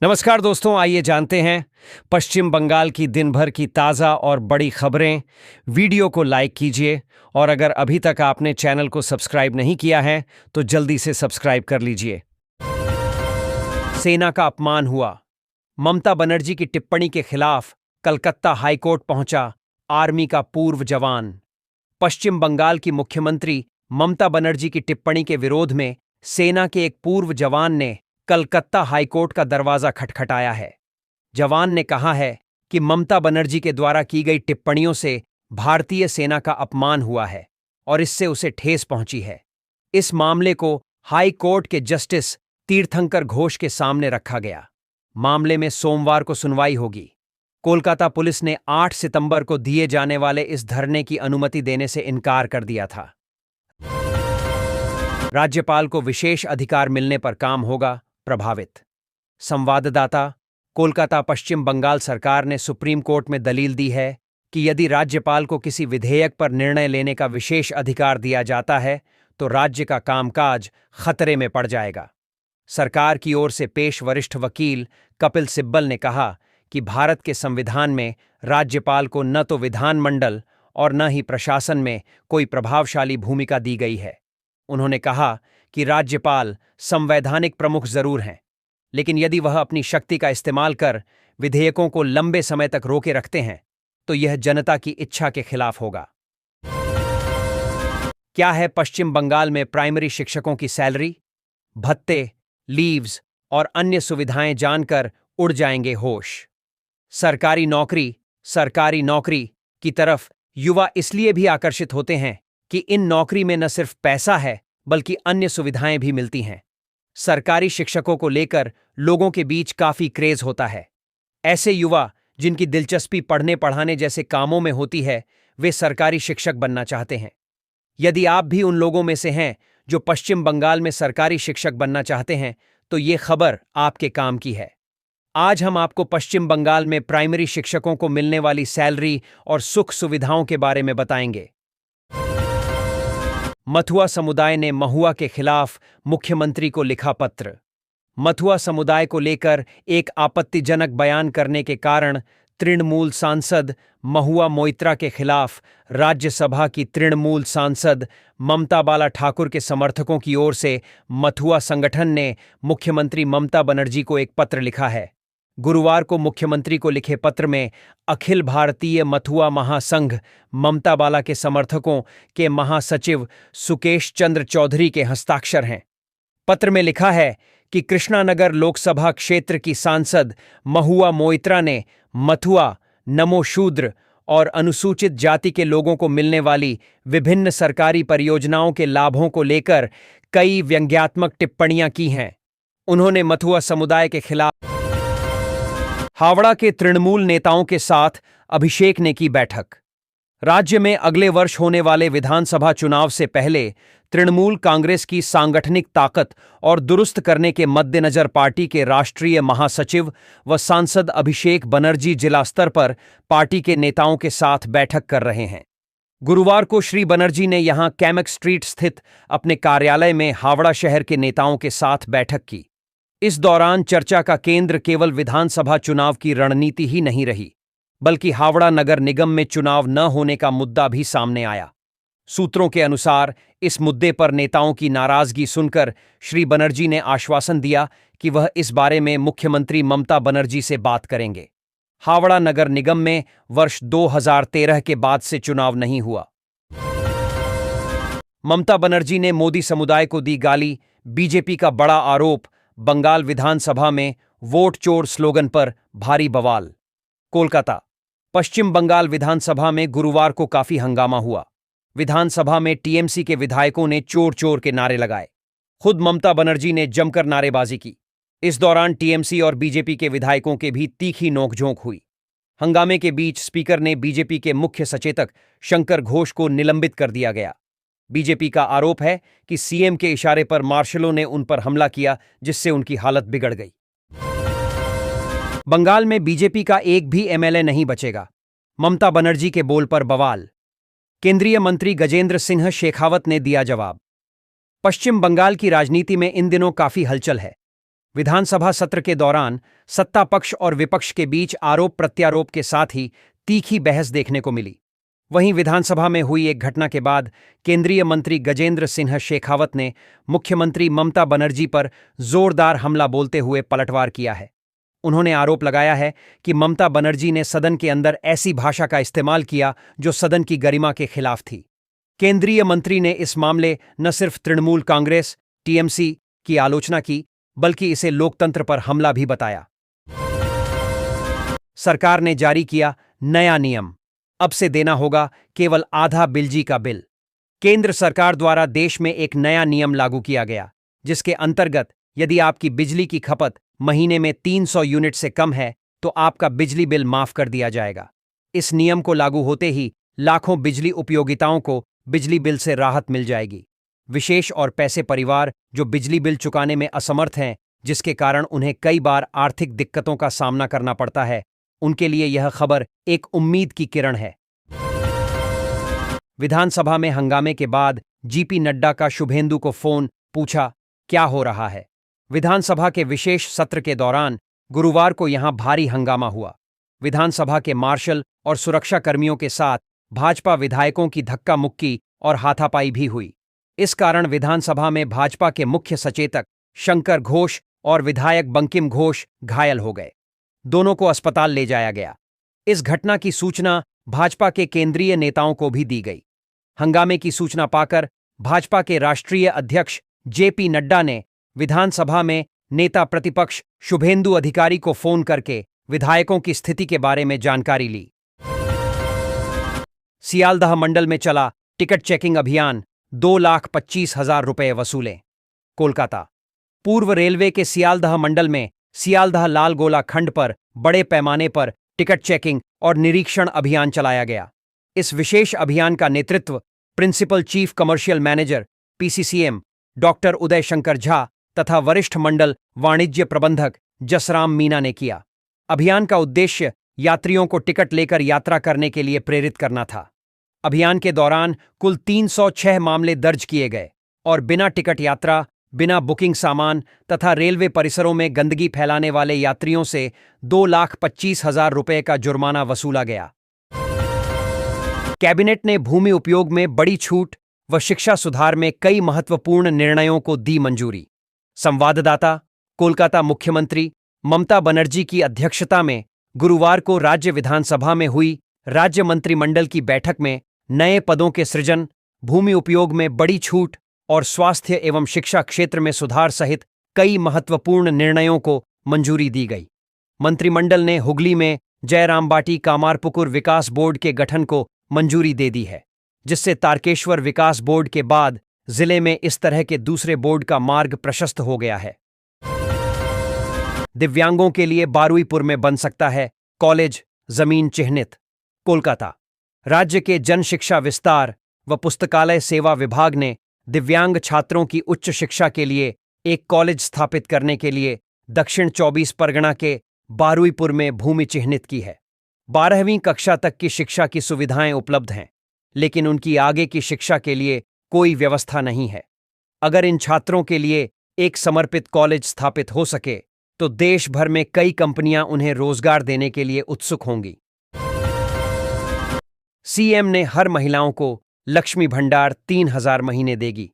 नमस्कार दोस्तों, आइए जानते हैं पश्चिम बंगाल की दिन भर की ताज़ा और बड़ी खबरें। वीडियो को लाइक कीजिए और अगर अभी तक आपने चैनल को सब्सक्राइब नहीं किया है तो जल्दी से सब्सक्राइब कर लीजिए। सेना का अपमान हुआ। ममता बनर्जी की टिप्पणी के खिलाफ कलकत्ता हाईकोर्ट पहुंचा आर्मी का पूर्व जवान। पश्चिम बंगाल की मुख्यमंत्री ममता बनर्जी की टिप्पणी के विरोध में सेना के एक पूर्व जवान ने कलकत्ता हाईकोर्ट का दरवाजा खटखटाया है। जवान ने कहा है कि ममता बनर्जी के द्वारा की गई टिप्पणियों से भारतीय सेना का अपमान हुआ है और इससे उसे ठेस पहुंची है। इस मामले को हाई कोर्ट के जस्टिस तीर्थंकर घोष के सामने रखा गया। मामले में सोमवार को सुनवाई होगी। कोलकाता पुलिस ने 8 सितंबर को दिए जाने वाले इस धरने की अनुमति देने से इनकार कर दिया था। राज्यपाल को विशेष अधिकार मिलने पर काम होगा प्रभावित। संवाददाता। कोलकाता। पश्चिम बंगाल सरकार ने सुप्रीम कोर्ट में दलील दी है कि यदि राज्यपाल को किसी विधेयक पर निर्णय लेने का विशेष अधिकार दिया जाता है तो राज्य का कामकाज खतरे में पड़ जाएगा। सरकार की ओर से पेश वरिष्ठ वकील कपिल सिब्बल ने कहा कि भारत के संविधान में राज्यपाल को न तो विधानमंडल और न ही प्रशासन में कोई प्रभावशाली भूमिका दी गई है। उन्होंने कहा कि राज्यपाल संवैधानिक प्रमुख जरूर हैं, लेकिन यदि वह अपनी शक्ति का इस्तेमाल कर विधेयकों को लंबे समय तक रोके रखते हैं तो यह जनता की इच्छा के खिलाफ होगा। क्या है पश्चिम बंगाल में प्राइमरी शिक्षकों की सैलरी, भत्ते, लीव्स और अन्य सुविधाएं जानकर उड़ जाएंगे होश। सरकारी नौकरी की तरफ युवा इसलिए भी आकर्षित होते हैं कि इन नौकरी में न सिर्फ पैसा है बल्कि अन्य सुविधाएं भी मिलती हैं। सरकारी शिक्षकों को लेकर लोगों के बीच काफी क्रेज होता है। ऐसे युवा जिनकी दिलचस्पी पढ़ने पढ़ाने जैसे कामों में होती है वे सरकारी शिक्षक बनना चाहते हैं। यदि आप भी उन लोगों में से हैं जो पश्चिम बंगाल में सरकारी शिक्षक बनना चाहते हैं तो ये खबर आपके काम की है। आज हम आपको पश्चिम बंगाल में प्राइमरी शिक्षकों को मिलने वाली सैलरी और सुख सुविधाओं के बारे में बताएंगे। मथुआ समुदाय ने महुआ के खिलाफ मुख्यमंत्री को लिखा पत्र। मथुआ समुदाय को लेकर एक आपत्तिजनक बयान करने के कारण तृणमूल सांसद महुआ मोइत्रा के खिलाफ राज्यसभा की तृणमूल सांसद ममता बाला ठाकुर के समर्थकों की ओर से मथुआ संगठन ने मुख्यमंत्री ममता बनर्जी को एक पत्र लिखा है। गुरुवार को मुख्यमंत्री को लिखे पत्र में अखिल भारतीय मथुआ महासंघ ममता बाला के समर्थकों के महासचिव सुकेश चंद्र चौधरी के हस्ताक्षर हैं। पत्र में लिखा है कि कृष्णानगर लोकसभा क्षेत्र की सांसद महुआ मोइत्रा ने मथुआ, नमो शूद्र और अनुसूचित जाति के लोगों को मिलने वाली विभिन्न सरकारी परियोजनाओं के लाभों को लेकर कई व्यंग्यात्मक टिप्पणियां की हैं। उन्होंने मथुआ समुदाय के खिलाफ हावड़ा के तृणमूल नेताओं के साथ अभिषेक ने की बैठक। राज्य में अगले वर्ष होने वाले विधानसभा चुनाव से पहले तृणमूल कांग्रेस की सांगठनिक ताकत और दुरुस्त करने के मद्देनजर पार्टी के राष्ट्रीय महासचिव व सांसद अभिषेक बनर्जी जिला स्तर पर पार्टी के नेताओं के साथ बैठक कर रहे हैं। गुरुवार को श्री बनर्जी ने यहां कैमक स्ट्रीट स्थित अपने कार्यालय में हावड़ा शहर के नेताओं के साथ बैठक की। इस दौरान चर्चा का केंद्र केवल विधानसभा चुनाव की रणनीति ही नहीं रही, बल्कि हावड़ा नगर निगम में चुनाव न होने का मुद्दा भी सामने आया। सूत्रों के अनुसार इस मुद्दे पर नेताओं की नाराजगी सुनकर श्री बनर्जी ने आश्वासन दिया कि वह इस बारे में मुख्यमंत्री ममता बनर्जी से बात करेंगे। हावड़ा नगर निगम में वर्ष 2013 के बाद से चुनाव नहीं हुआ। ममता बनर्जी ने मोदी समुदाय को दी गाली। बीजेपी का बड़ा आरोप। बंगाल विधानसभा में वोट चोर स्लोगन पर भारी बवाल। कोलकाता। पश्चिम बंगाल विधानसभा में गुरुवार को काफी हंगामा हुआ। विधानसभा में टीएमसी के विधायकों ने चोर चोर के नारे लगाए। खुद ममता बनर्जी ने जमकर नारेबाजी की। इस दौरान टीएमसी और बीजेपी के विधायकों के भी तीखी नोकझोंक हुई। हंगामे के बीच स्पीकर ने बीजेपी के मुख्य सचेतक शंकर घोष को निलंबित कर दिया गया। बीजेपी का आरोप है कि सीएम के इशारे पर मार्शलों ने उन पर हमला किया, जिससे उनकी हालत बिगड़ गई। बंगाल में बीजेपी का एक भी एमएलए नहीं बचेगा। ममता बनर्जी के बोल पर बवाल। केंद्रीय मंत्री गजेंद्र सिंह शेखावत ने दिया जवाब। पश्चिम बंगाल की राजनीति में इन दिनों काफी हलचल है। विधानसभा सत्र के दौरान सत्ता पक्ष और विपक्ष के बीच आरोप प्रत्यारोप के साथ ही तीखी बहस देखने को मिली। वहीं विधानसभा में हुई एक घटना के बाद केंद्रीय मंत्री गजेंद्र सिंह शेखावत ने मुख्यमंत्री ममता बनर्जी पर जोरदार हमला बोलते हुए पलटवार किया है। उन्होंने आरोप लगाया है कि ममता बनर्जी ने सदन के अंदर ऐसी भाषा का इस्तेमाल किया जो सदन की गरिमा के खिलाफ थी। केंद्रीय मंत्री ने इस मामले न सिर्फ तृणमूल कांग्रेस टीएमसी की आलोचना की, बल्कि इसे लोकतंत्र पर हमला भी बताया। सरकार ने जारी किया नया नियम, अब से देना होगा केवल आधा बिजली का बिल। केंद्र सरकार द्वारा देश में एक नया नियम लागू किया गया, जिसके अंतर्गत यदि आपकी बिजली की खपत महीने में 300 यूनिट से कम है तो आपका बिजली बिल माफ कर दिया जाएगा। इस नियम को लागू होते ही लाखों बिजली उपयोगिताओं को बिजली बिल से राहत मिल जाएगी। विशेष और पैसे परिवार जो बिजली बिल चुकाने में असमर्थ हैं, जिसके कारण उन्हें कई बार आर्थिक दिक्कतों का सामना करना पड़ता है, उनके लिए यह खबर एक उम्मीद की किरण है। विधानसभा में हंगामे के बाद जेपी नड्डा का शुभेंदु को फोन, पूछा क्या हो रहा है। विधानसभा के विशेष सत्र के दौरान गुरुवार को यहां भारी हंगामा हुआ। विधानसभा के मार्शल और सुरक्षा कर्मियों के साथ भाजपा विधायकों की धक्का मुक्की और हाथापाई भी हुई। इस कारण विधानसभा में भाजपा के मुख्य सचेतक शंकर घोष और विधायक बंकिम घोष घायल हो गए। दोनों को अस्पताल ले जाया गया। इस घटना की सूचना भाजपा के केंद्रीय नेताओं को भी दी गई। हंगामे की सूचना पाकर भाजपा के राष्ट्रीय अध्यक्ष जेपी नड्डा ने विधानसभा में नेता प्रतिपक्ष शुभेंदु अधिकारी को फोन करके विधायकों की स्थिति के बारे में जानकारी ली। सियालदह मंडल में चला टिकट चेकिंग अभियान, 2,25,000 रुपये वसूले। कोलकाता। पूर्व रेलवे के सियालदह मंडल में सियालदह लालगोला खंड पर बड़े पैमाने पर टिकट चेकिंग और निरीक्षण अभियान चलाया गया। इस विशेष अभियान का नेतृत्व principal chief commercial manager PCCM doctor Uday Shankar Jha तथा वरिष्ठ मंडल वाणिज्य प्रबंधक जसराम मीना ने किया। अभियान का उद्देश्य यात्रियों को टिकट लेकर यात्रा करने के लिए प्रेरित करना था। अभियान के दौरान कुल 306 मामले दर्ज किए गए और बिना टिकट यात्रा, बिना बुकिंग सामान तथा रेलवे परिसरों में गंदगी फैलाने वाले यात्रियों से 2,25,000 रुपये का जुर्माना वसूला गया। कैबिनेट ने भूमि उपयोग में बड़ी छूट व शिक्षा सुधार में कई महत्वपूर्ण निर्णयों को दी मंजूरी। संवाददाता। कोलकाता। मुख्यमंत्री ममता बनर्जी की अध्यक्षता में गुरुवार को राज्य विधानसभा में हुई राज्य मंत्रिमंडल की बैठक में नए पदों के सृजन, भूमि उपयोग में बड़ी छूट और स्वास्थ्य एवं शिक्षा क्षेत्र में सुधार सहित कई महत्वपूर्ण निर्णयों को मंजूरी दी गई। मंत्रिमंडल ने हुगली में जयरामबाटी कामारपुकुर विकास बोर्ड के गठन को मंजूरी दे दी है, जिससे तारकेश्वर विकास बोर्ड के बाद जिले में इस तरह के दूसरे बोर्ड का मार्ग प्रशस्त हो गया है। दिव्यांगों के लिए बारुईपुर में बन सकता है कॉलेज, जमीन चिह्नित। कोलकाता। राज्य के जन शिक्षा विस्तार व पुस्तकालय सेवा विभाग ने दिव्यांग छात्रों की उच्च शिक्षा के लिए एक कॉलेज स्थापित करने के लिए दक्षिण 24 परगना के बारुईपुर में भूमि चिह्नित की है। 12वीं कक्षा तक की शिक्षा की सुविधाएं उपलब्ध हैं, लेकिन उनकी आगे की शिक्षा के लिए कोई व्यवस्था नहीं है। अगर इन छात्रों के लिए एक समर्पित कॉलेज स्थापित हो सके तो देश भर में कई कंपनियां उन्हें रोजगार देने के लिए उत्सुक होंगी। सीएम ने हर महिलाओं को लक्ष्मी भंडार 3,000 महीने देगी।